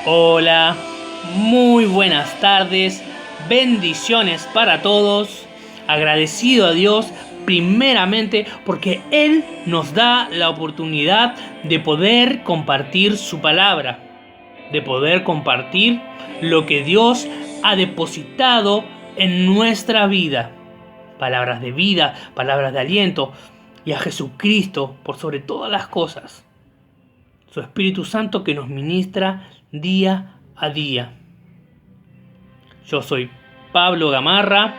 Hola, muy buenas tardes, bendiciones para todos, agradecido a Dios primeramente porque Él nos da la oportunidad de poder compartir su palabra, de poder compartir lo que Dios ha depositado en nuestra vida. Palabras de vida, palabras de aliento y a Jesucristo por sobre todas las cosas. Su Espíritu Santo que nos ministra día a día. Yo soy Pablo Gamarra,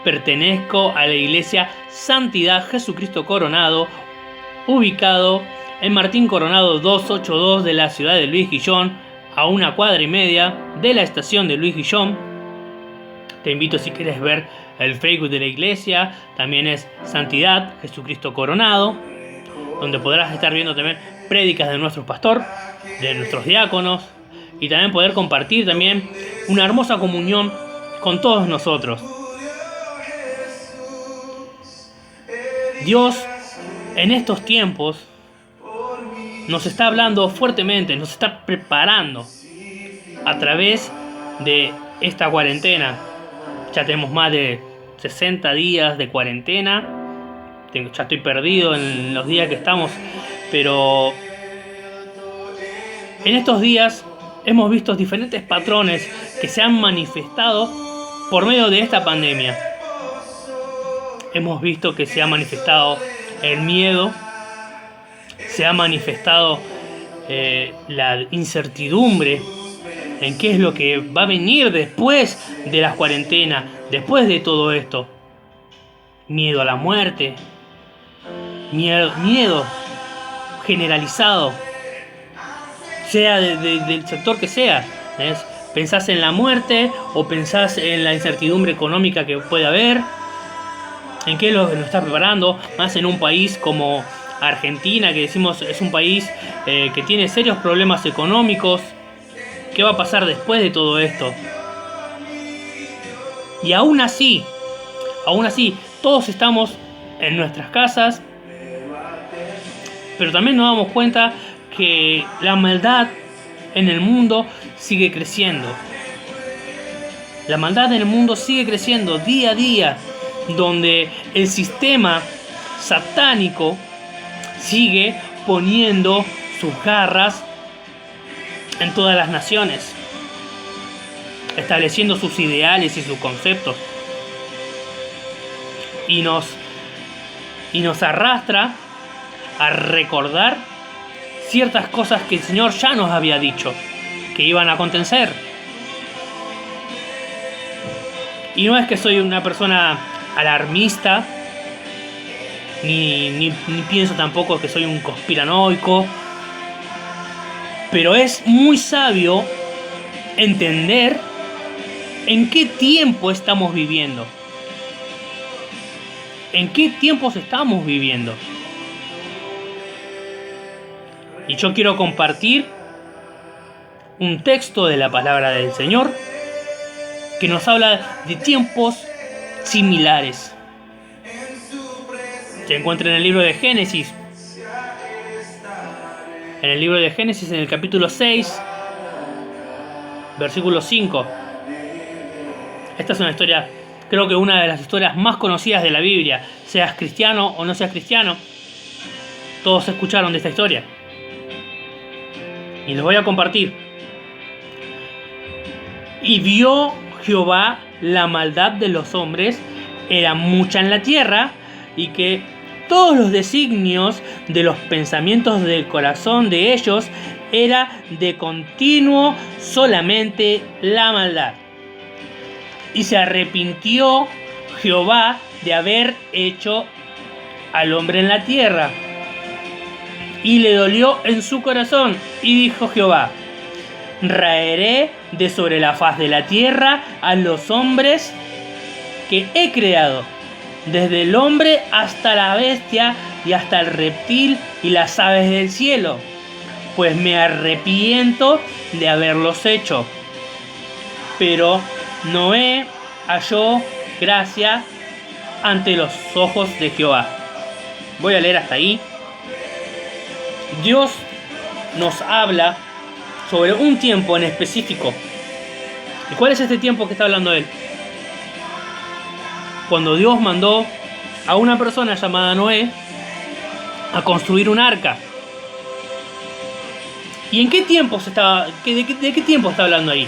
pertenezco a la Iglesia Santidad Jesucristo Coronado, ubicado en Martín Coronado 282 de la ciudad de Luis Guillón, a 1,5 cuadras de la estación de Luis Guillón. Te invito, si quieres ver el Facebook de la iglesia, también es Santidad Jesucristo Coronado, donde podrás estar viendo también prédicas de nuestro pastor, de nuestros diáconos, y también poder compartir también una hermosa comunión con todos nosotros. Dios en estos tiempos nos está hablando fuertemente, nos está preparando a través de esta cuarentena. Ya tenemos más de 60 días de cuarentena. Ya estoy perdido en los días que estamos, pero en estos días hemos visto diferentes patrones que se han manifestado por medio de esta pandemia. Hemos visto que se ha manifestado el miedo, se ha manifestado la incertidumbre en qué es lo que va a venir después de las cuarentenas, después de todo esto. Miedo a la muerte, miedo generalizado, sea del sector que sea. ¿Ves? ¿Pensás en la muerte o pensás en la incertidumbre económica que puede haber? ¿En qué lo está preparando? Más en un país como Argentina, que decimos es un país que tiene serios problemas económicos. ¿Qué va a pasar después de todo esto? Y aún así, todos estamos en nuestras casas, pero también nos damos cuenta que la maldad en el mundo sigue creciendo. La maldad en el mundo sigue creciendo día a día, donde el sistema satánico sigue poniendo sus garras en todas las naciones, estableciendo sus ideales y sus conceptos, y nos arrastra a recordar ciertas cosas que el Señor ya nos había dicho que iban a acontecer. Y no es que soy una persona alarmista, ni pienso tampoco que soy un conspiranoico, pero es muy sabio entender en qué tiempo estamos viviendo. ¿En qué tiempos estamos viviendo? Y yo quiero compartir un texto de la palabra del Señor que nos habla de tiempos similares. Se encuentra en el libro de Génesis. En el libro de Génesis, en el capítulo 6, versículo 5. Esta es una historia, creo que una de las historias más conocidas de la Biblia. Seas cristiano o no seas cristiano, todos escucharon de esta historia. Y les voy a compartir. Y vio Jehová la maldad de los hombres, era mucha en la tierra, y que todos los designios de los pensamientos del corazón de ellos era de continuo solamente la maldad. Y se arrepintió Jehová de haber hecho al hombre en la tierra, y le dolió en su corazón, y dijo Jehová: raeré de sobre la faz de la tierra a los hombres que he creado, desde el hombre hasta la bestia y hasta el reptil y las aves del cielo, pues me arrepiento de haberlos hecho. Pero Noé halló gracia ante los ojos de Jehová. Voy a leer hasta ahí. Dios nos habla sobre un tiempo en específico. ¿Y cuál es este tiempo que está hablando él? Cuando Dios mandó a una persona llamada Noé a construir un arca. ¿Y en qué tiempo de qué tiempo está hablando ahí?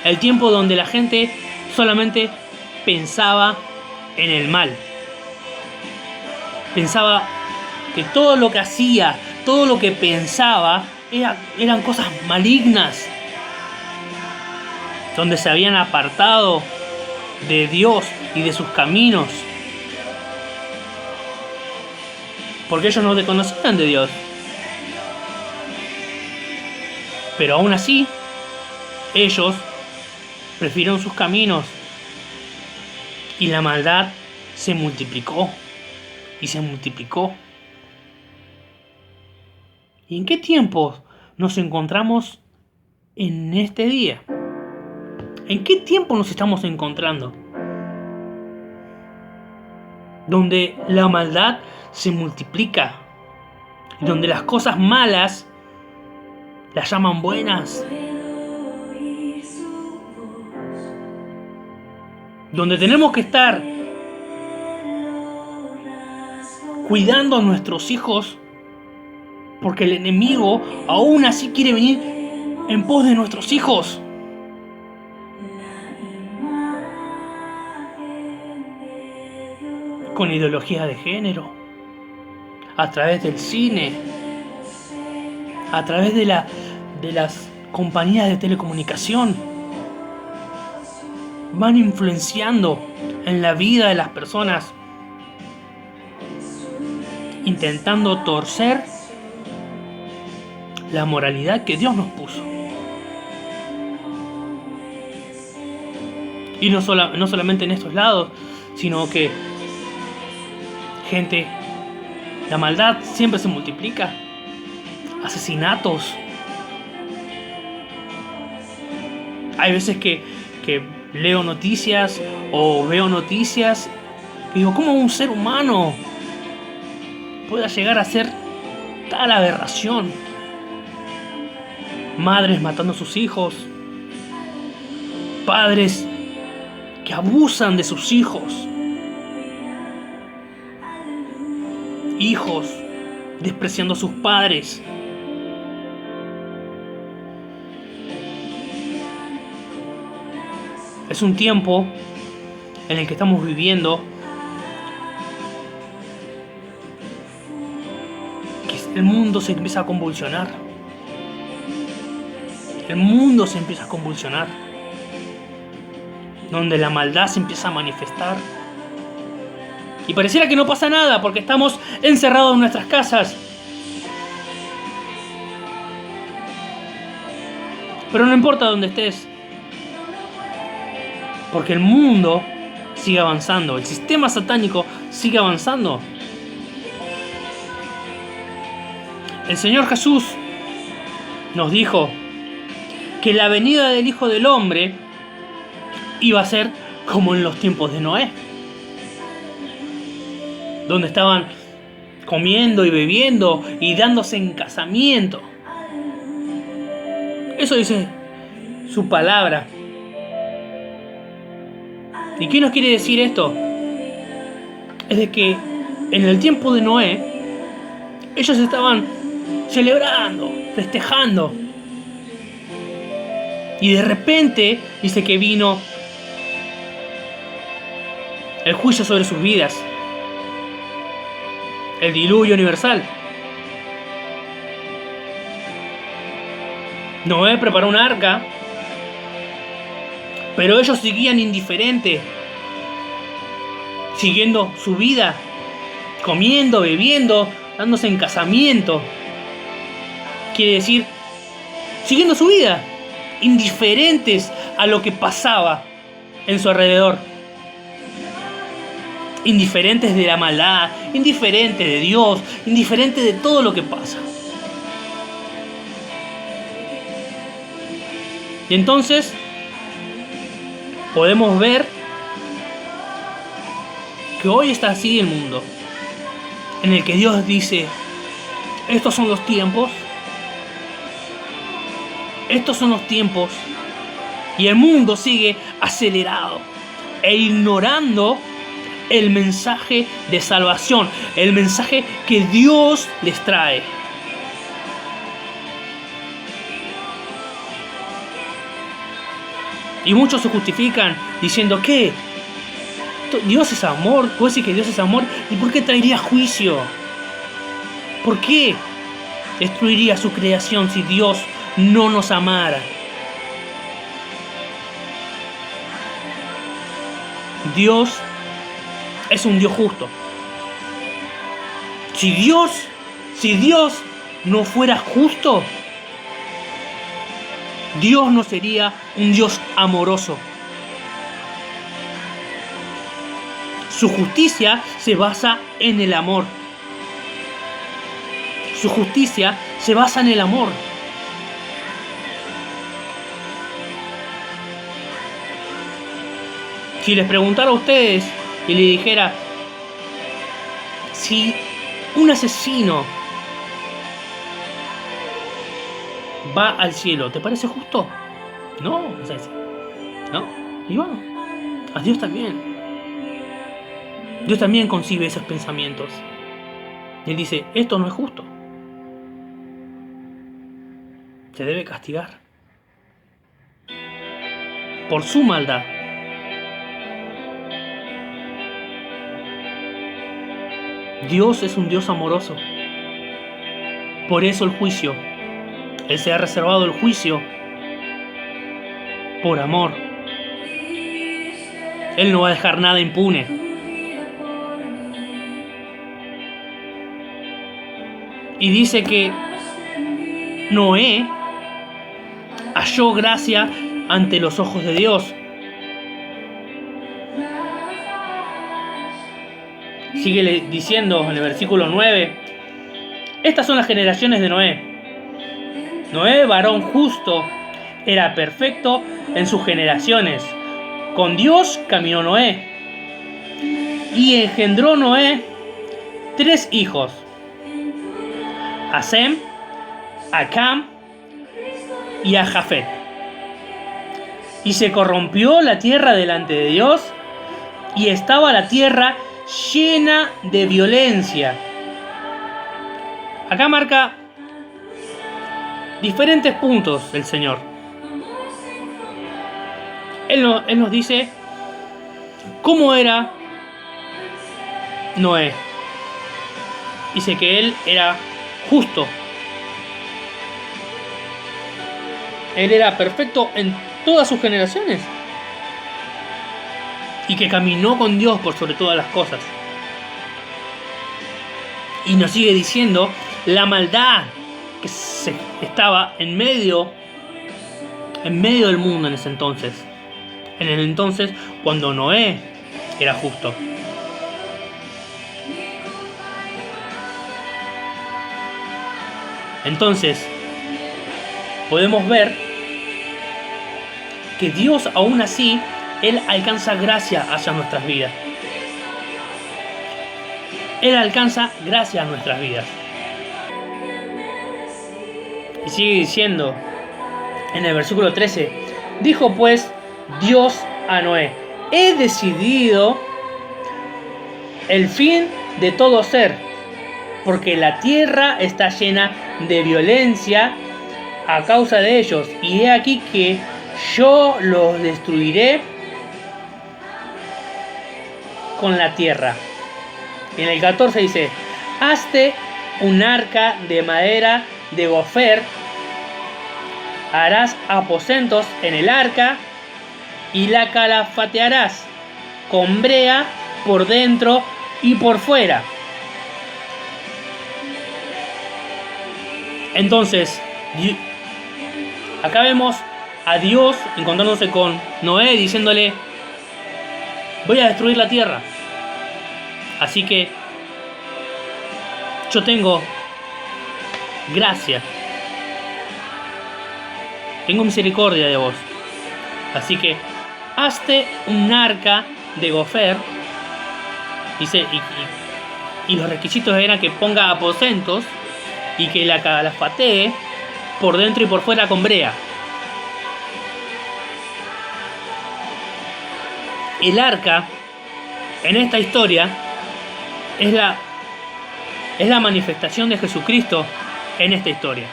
El tiempo donde la gente solamente pensaba en el mal. Pensaba que todo lo que hacía, todo lo que pensaba, eran cosas malignas. Donde se habían apartado de Dios y de sus caminos. Porque ellos no desconocían de Dios. Pero aún así, ellos prefirieron sus caminos. Y la maldad se multiplicó. Y se multiplicó. ¿Y en qué tiempo nos encontramos en este día? ¿En qué tiempo nos estamos encontrando? Donde la maldad se multiplica. Donde las cosas malas las llaman buenas. Donde tenemos que estar cuidando a nuestros hijos, porque el enemigo aún así quiere venir en pos de nuestros hijos. Con ideología de género, a través del cine, a través de las compañías de telecomunicación. Van influenciando en la vida de las personas, intentando torcer la moralidad que Dios nos puso. Y no solamente en estos lados, sino que gente, la maldad siempre se multiplica. Asesinatos. Hay veces que leo noticias o veo noticias y digo, ¿cómo un ser humano pueda llegar a ser tal aberración? Madres matando a sus hijos, padres que abusan de sus hijos, hijos despreciando a sus padres. Es un tiempo en el que estamos viviendo que el mundo se empieza a convulsionar. El mundo se empieza a convulsionar. Donde la maldad se empieza a manifestar. Y pareciera que no pasa nada porque estamos encerrados en nuestras casas. Pero no importa dónde estés. Porque el mundo sigue avanzando. El sistema satánico sigue avanzando. El Señor Jesús nos dijo que la venida del Hijo del Hombre iba a ser como en los tiempos de Noé. Donde estaban comiendo y bebiendo y dándose en casamiento. Eso dice su palabra. ¿Y qué nos quiere decir esto? Es de que en el tiempo de Noé, ellos estaban celebrando, festejando. Y de repente dice que vino el juicio sobre sus vidas. El diluvio universal. Noé preparó un arca, pero ellos seguían indiferentes, siguiendo su vida, comiendo, bebiendo, dándose en casamiento. Quiere decir, siguiendo su vida, indiferentes a lo que pasaba en su alrededor. Indiferentes de la maldad, indiferentes de Dios, indiferentes de todo lo que pasa. Y entonces podemos ver que hoy está así el mundo, en el que Dios dice, estos son los tiempos, Estos son los tiempos y el mundo sigue acelerado e ignorando el mensaje de salvación, el mensaje que Dios les trae. Y muchos se justifican diciendo que Dios es amor. Puedo decir que Dios es amor. ¿Y por qué traería juicio? ¿Por qué destruiría su creación si Dios no nos amara? Dios es un Dios justo. Si Dios no fuera justo, Dios no sería un Dios amoroso. Su justicia se basa en el amor. Su justicia se basa en el amor. Si les preguntara a ustedes y les dijera, si un asesino va al cielo, ¿te parece justo? No, no. Y bueno, a Dios también. Dios también concibe esos pensamientos. Él dice, esto no es justo. Se debe castigar por su maldad. Dios es un Dios amoroso. Por eso el juicio. Él se ha reservado el juicio por amor. Él no va a dejar nada impune. Y dice que Noé halló gracia ante los ojos de Dios. Sigue diciendo en el versículo 9, estas son las generaciones de Noé. Noé, varón justo, era perfecto en sus generaciones. Con Dios caminó Noé. Y engendró Noé 3 hijos: a Sem, a Cam y a Jafet. Y se corrompió la tierra delante de Dios, y estaba la tierra llena de violencia. Acá marca diferentes puntos del Señor. Él nos dice cómo era Noé. Dice que él era justo. Él era perfecto en todas sus generaciones. Y que caminó con Dios por sobre todas las cosas. Y nos sigue diciendo la maldad que estaba en medio del mundo en ese entonces. En el entonces cuando Noé era justo. Entonces podemos ver que Dios aún así, Él alcanza gracia hacia nuestras vidas. Él alcanza gracia a nuestras vidas. Y sigue diciendo en el versículo 13, dijo pues Dios a Noé, he decidido el fin de todo ser, porque la tierra está llena de violencia a causa de ellos, y he aquí que yo los destruiré con la tierra. Y en el 14 dice, hazte un arca de madera de gofer, harás aposentos en el arca y la calafatearás con brea por dentro y por fuera. Entonces, acá vemos a Dios encontrándose con Noé diciéndole, voy a destruir la tierra. Así que yo tengo gracia. Tengo misericordia de vos. Así que hazte un arca de gofer. Dice, y los requisitos eran que ponga aposentos y que la calafatee por dentro y por fuera con brea. El arca, en esta historia, es la manifestación de Jesucristo en esta historia.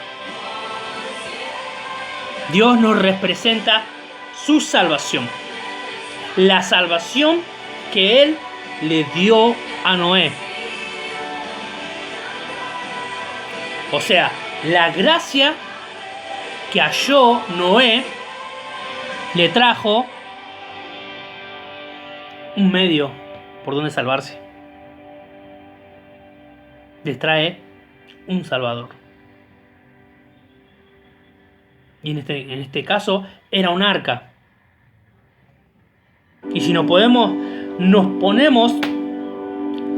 Dios nos representa su salvación. La salvación que Él le dio a Noé. O sea, la gracia que halló Noé le trajo un medio por donde salvarse. Les trae un Salvador. Y en este caso era un arca. Y si nos ponemos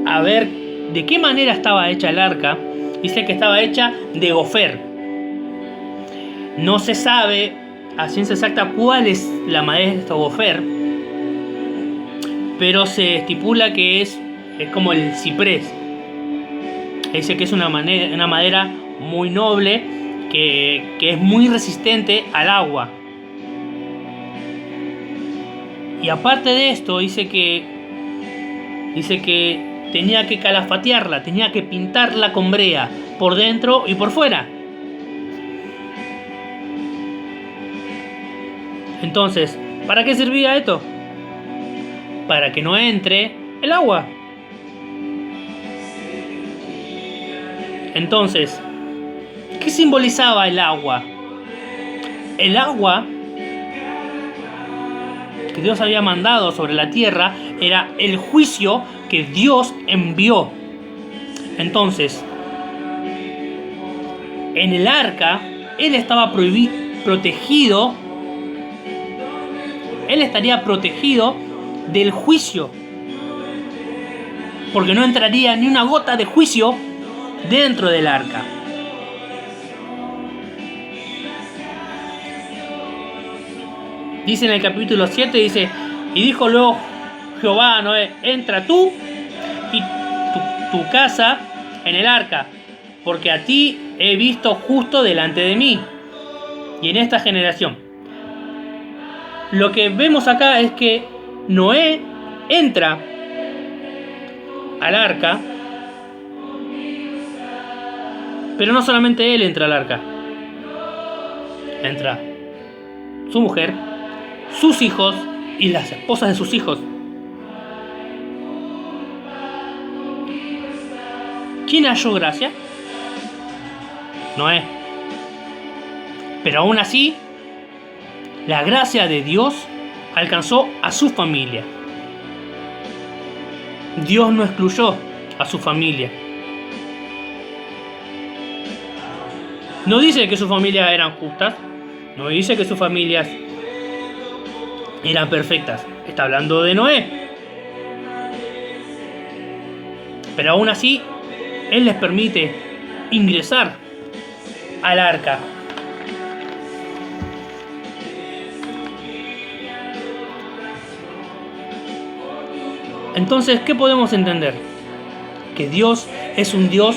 a ver de qué manera estaba hecha el arca, dice que estaba hecha de gofer. No se sabe a ciencia exacta cuál es la madera de este gofer, pero se estipula que es como el ciprés. Dice que es una madera muy noble, que es muy resistente al agua. Y aparte de esto, dice que tenía que calafatearla, tenía que pintarla con brea, por dentro y por fuera. Entonces, ¿para qué servía esto? Para que no entre el agua. Entonces, ¿qué simbolizaba el agua? El agua que Dios había mandado sobre la tierra era el juicio que Dios envió. Entonces, en el arca, Él estaba protegido. Él estaría protegido del juicio, porque no entraría ni una gota de juicio dentro del arca. Dice en el capítulo 7, dice: y dijo luego Jehová a Noé: entra tú y tu casa en el arca, porque a ti he visto justo delante de mí y en esta generación. Lo que vemos acá es que Noé entra al arca, pero no solamente él entra al arca. Entra su mujer, sus hijos y las esposas de sus hijos. ¿Quién halló gracia? Noé. Pero aún así, la gracia de Dios alcanzó a su familia. Dios no excluyó a su familia. No dice que sus familias eran justas, no dice que sus familias eran perfectas. Está hablando de Noé. Pero aún así, Él les permite ingresar al arca. Entonces, ¿qué podemos entender? Que Dios es un Dios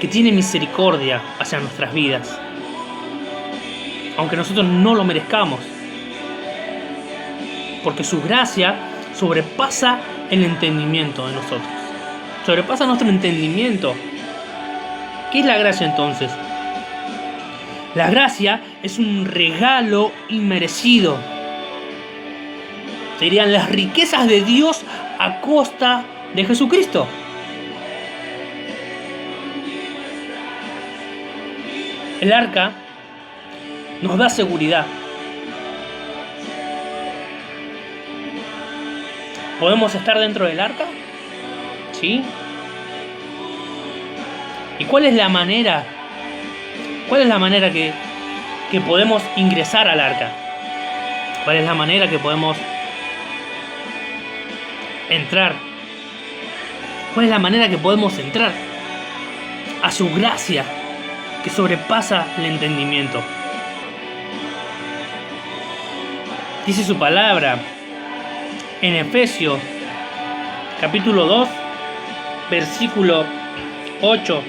que tiene misericordia hacia nuestras vidas, aunque nosotros no lo merezcamos, porque su gracia sobrepasa el entendimiento de nosotros, sobrepasa nuestro entendimiento. ¿Qué es la gracia entonces? La gracia es un regalo inmerecido. Serían las riquezas de Dios a costa de Jesucristo. El arca nos da seguridad. ¿Podemos estar dentro del arca? ¿Sí? ¿Y cuál es la manera? ¿Cuál es la manera que podemos ingresar al arca? ¿Cuál es la manera que podemos entrar? ¿Cuál es la manera que podemos entrar a su gracia que sobrepasa el entendimiento? Dice su palabra en Efesios capítulo 2 versículo 8: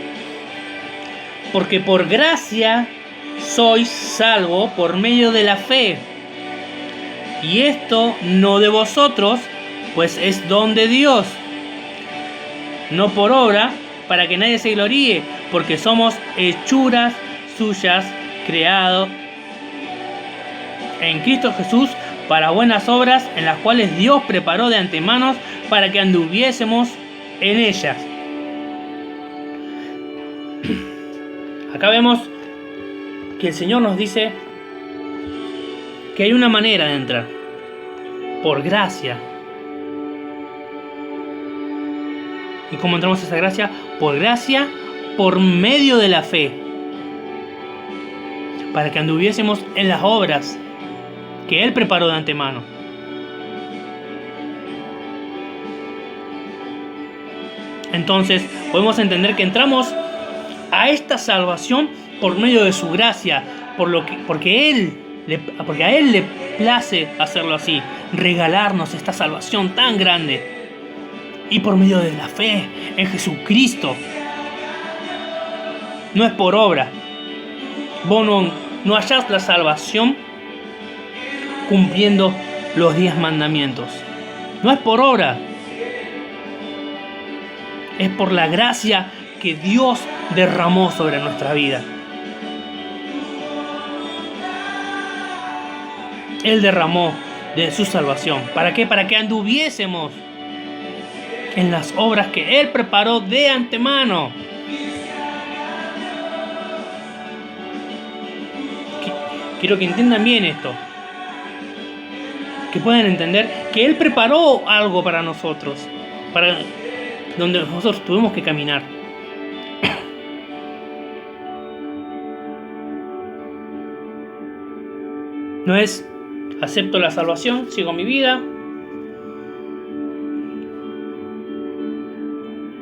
porque por gracia sois salvos por medio de la fe, Y esto no de vosotros, pues es don de Dios, no por obra, para que nadie se gloríe, porque somos hechuras suyas, creados en Cristo Jesús para buenas obras, en las cuales Dios preparó de antemano para que anduviésemos en ellas. Acá vemos que el Señor nos dice que hay una manera de entrar, por gracia. ¿Y cómo entramos a esa gracia? Por gracia, por medio de la fe, para que anduviésemos en las obras que Él preparó de antemano. Entonces podemos entender que entramos a esta salvación por medio de su gracia, porque a Él le place hacerlo así, regalarnos esta salvación tan grande, y por medio de la fe en Jesucristo. No es por obra. Vos no hallás la salvación cumpliendo los 10 mandamientos. No es por obra. Es por la gracia que Dios derramó sobre nuestra vida. Él derramó de su salvación. ¿Para qué? Para que anduviésemos en las obras que Él preparó de antemano. Quiero que entiendan bien esto. Que puedan entender que Él preparó algo para nosotros, para donde nosotros tuvimos que caminar. No es acepto la salvación, sigo mi vida.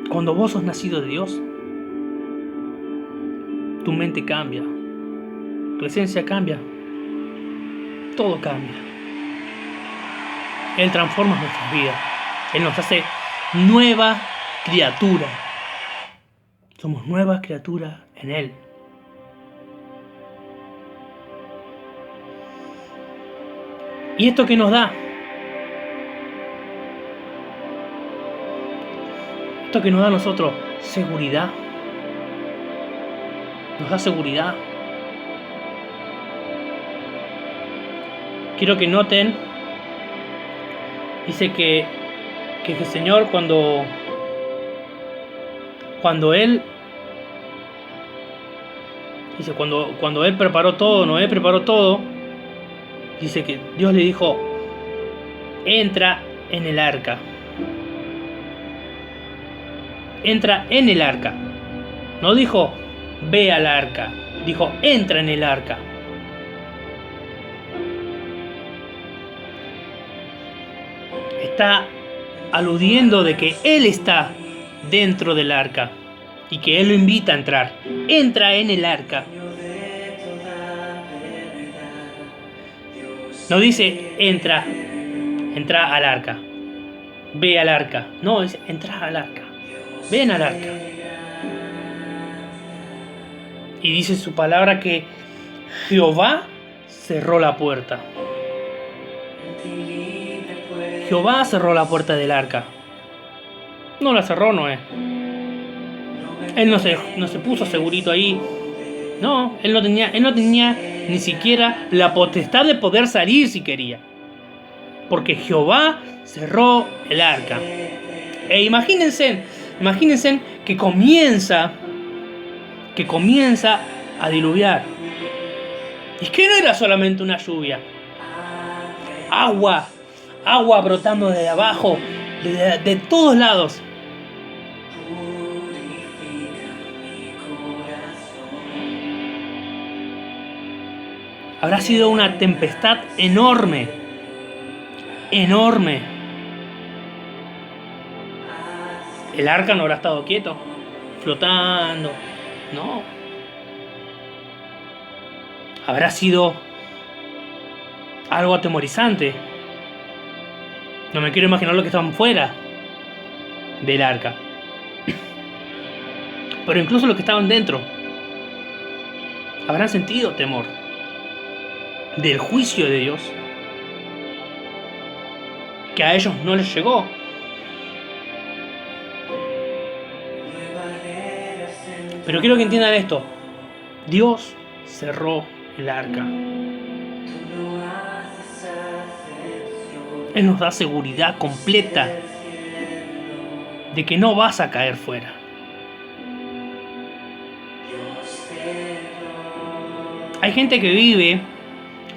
Cuando vos sos nacido de Dios, tu mente cambia, tu esencia cambia, todo cambia. Él transforma nuestras vidas, Él nos hace nueva criatura. Somos nuevas criaturas en Él. ¿Y esto qué nos da? Esto que nos da a nosotros seguridad. Nos da seguridad. Quiero que noten, dice que el Señor cuando Él dice cuando Él preparó todo, Noé preparó todo, dice que Dios le dijo: entra en el arca. Entra en el arca. No dijo ve al arca, dijo entra en el arca. Está aludiendo de que Él está dentro del arca y que Él lo invita a entrar. Entra en el arca. No dice entra al arca, ve al arca. No, es entra al arca. Ven al arca. Y dice su palabra que Jehová cerró la puerta. Jehová cerró la puerta del arca. No la cerró Noé. Él no se puso segurito ahí. No, él no tenía ni siquiera la potestad de poder salir si quería. Porque Jehová cerró el arca. E imagínense que comienza a diluviar. Y que no era solamente una lluvia. Agua brotando desde abajo, de todos lados. Habrá sido una tempestad enorme. El arca no habrá estado quieto, flotando. No. Habrá sido algo atemorizante. No me quiero imaginar lo que estaban fuera del arca. Pero incluso los que estaban dentro habrán sentido temor del juicio de Dios. que a ellos no les llegó. Pero quiero que entiendan esto. Dios cerró el arca. Él nos da seguridad completa de que no vas a caer fuera. Hay gente que vive,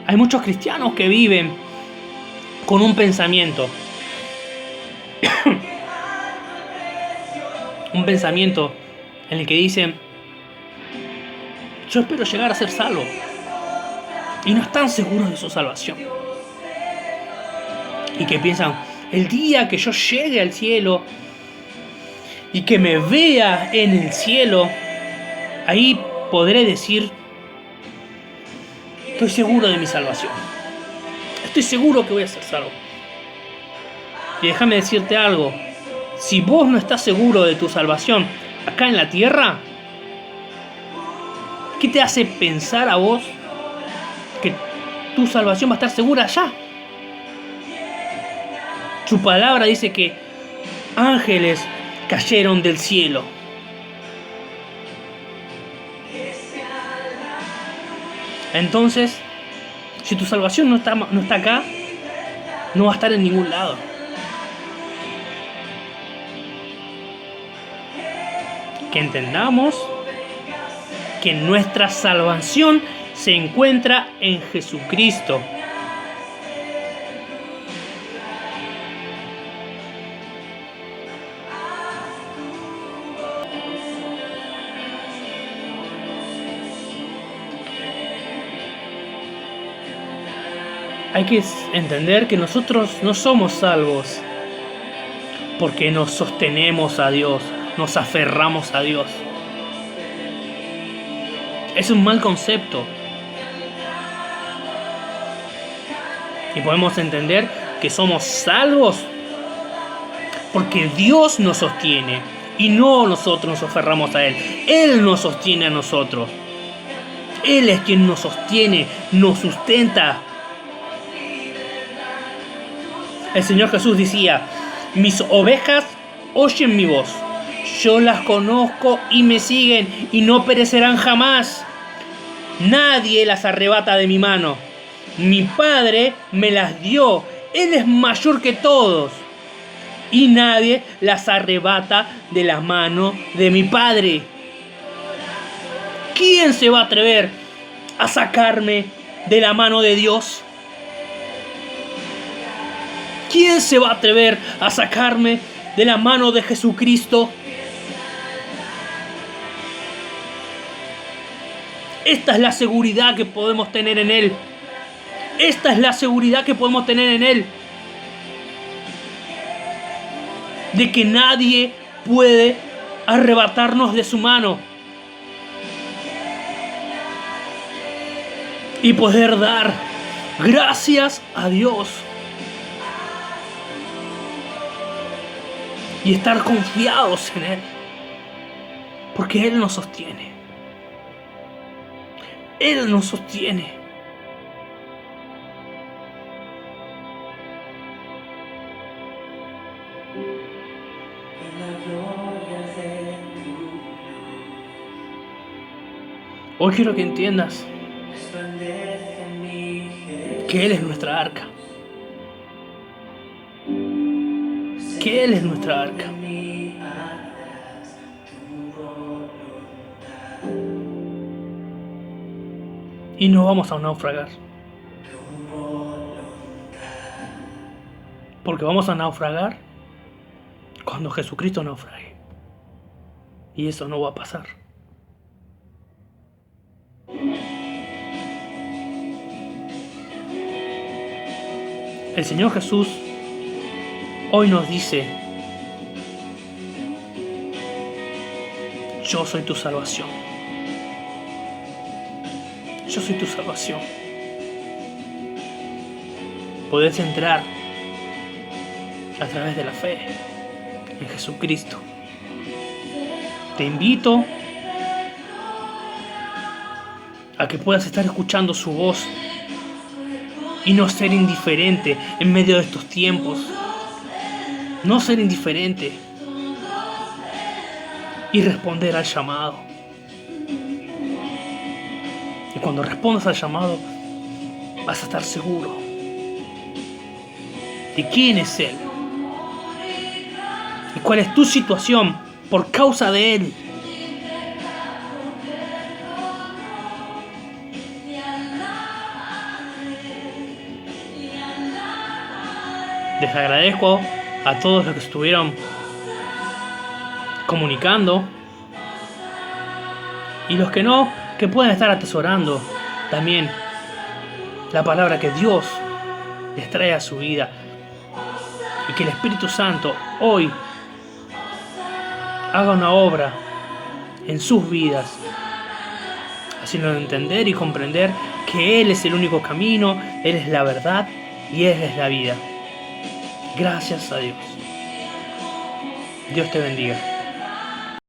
hay muchos cristianos que viven con un pensamiento. Un pensamiento en el que dicen: yo espero llegar a ser salvo. Y no están seguros de su salvación. Y que piensan: el día que yo llegue al cielo y que me vea en el cielo, ahí podré decir: estoy seguro de mi salvación. Estoy seguro que voy a ser salvo. Y déjame decirte algo. Si vos no estás seguro de tu salvación acá en la tierra, ¿qué te hace pensar a vos que tu salvación va a estar segura allá? Su palabra dice que ángeles cayeron del cielo. Entonces, si tu salvación no está acá, no va a estar en ningún lado. Que entendamos que nuestra salvación se encuentra en Jesucristo. Hay que entender que nosotros no somos salvos porque nos sostenemos a Dios, nos aferramos a Dios. Es un mal concepto. Y podemos entender que somos salvos porque Dios nos sostiene y no nosotros nos aferramos a Él. Él nos sostiene a nosotros. Él es quien nos sostiene, nos sustenta. El Señor Jesús decía: mis ovejas oyen mi voz. Yo las conozco y me siguen y no perecerán jamás. Nadie las arrebata de mi mano. Mi Padre me las dio. Él es mayor que todos. Y nadie las arrebata de la mano de mi Padre. ¿Quién se va a atrever a sacarme de la mano de Dios? ¿Quién se va a atrever a sacarme de la mano de Jesucristo? Esta es la seguridad que podemos tener en Él. Esta es la seguridad que podemos tener en Él. De que nadie puede arrebatarnos de su mano. Y poder dar gracias a Dios. Y estar confiados en Él. Porque Él nos sostiene. Él nos sostiene. Hoy quiero que entiendas que Él es nuestra arca. Que Él es nuestra arca. Y no vamos a naufragar. Porque vamos a naufragar cuando Jesucristo naufrague. Y eso no va a pasar. El Señor Jesús hoy nos dice: yo soy tu salvación. Yo soy tu salvación. Podés entrar a través de la fe en Jesucristo. Te invito a que puedas estar escuchando su voz y no ser indiferente en medio de estos tiempos No ser indiferente y responder al llamado. Y cuando respondas al llamado, vas a estar seguro de quién es Él y cuál es tu situación por causa de Él. Les agradezco a todos los que estuvieron comunicando y los que no, que pueden estar atesorando también la palabra que Dios les trae a su vida, y que el Espíritu Santo hoy haga una obra en sus vidas, haciendo entender y comprender que Él es el único camino, Él es la verdad y Él es la vida. Gracias a Dios. Dios te bendiga.